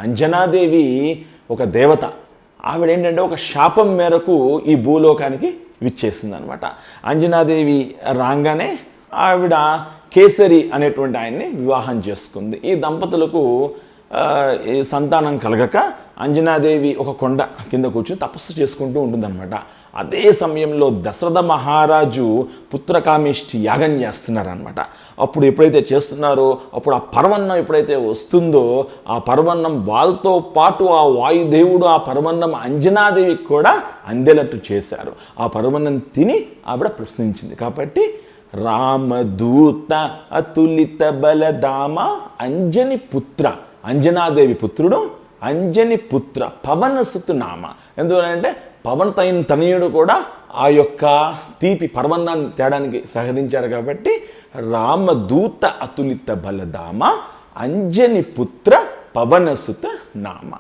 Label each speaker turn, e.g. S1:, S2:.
S1: అంజనాదేవి ఒక దేవత. ఆవిడేంటంటే ఒక శాపం మేరకు ఈ భూలోకానికి విచ్చేసిందనమాట. అంజనాదేవి రాగానే ఆవిడ కేసరి అనేటువంటి ఆయన్ని వివాహం చేసుకుంది. ఈ దంపతులకు సంతానం కలగక అంజనాదేవి ఒక కొండ కింద కూర్చొని తపస్సు చేసుకుంటూ ఉంటుందన్నమాట. అదే సమయంలో దశరథ మహారాజు పుత్రకామేష్టి యాగం చేస్తున్నారనమాట. అప్పుడు ఎప్పుడైతే చేస్తున్నారో అప్పుడు ఆ పర్వన్నం ఎప్పుడైతే వస్తుందో ఆ పర్వన్నం వాళ్ళతో పాటు ఆ వాయుదేవుడు ఆ పర్వన్నం అంజనాదేవికి కూడా అందేటట్టు చేశారు. ఆ పర్వన్నం తిని ఆవిడ ప్రశ్నించింది. కాబట్టి రామదూత అతులిత బలధామ అంజని పుత్ర, అంజనాదేవి పుత్రుడు అంజని పుత్ర పవనసుతు నామ. ఎందుకంటే పవన్ తనయుడు కూడా ఆ యొక్క తీపి పర్వన్నాన్ని తేడానికి సహకరించారు. కాబట్టి రామదూత అతులిత బలధామ అంజని పుత్ర పవనసుత నామ.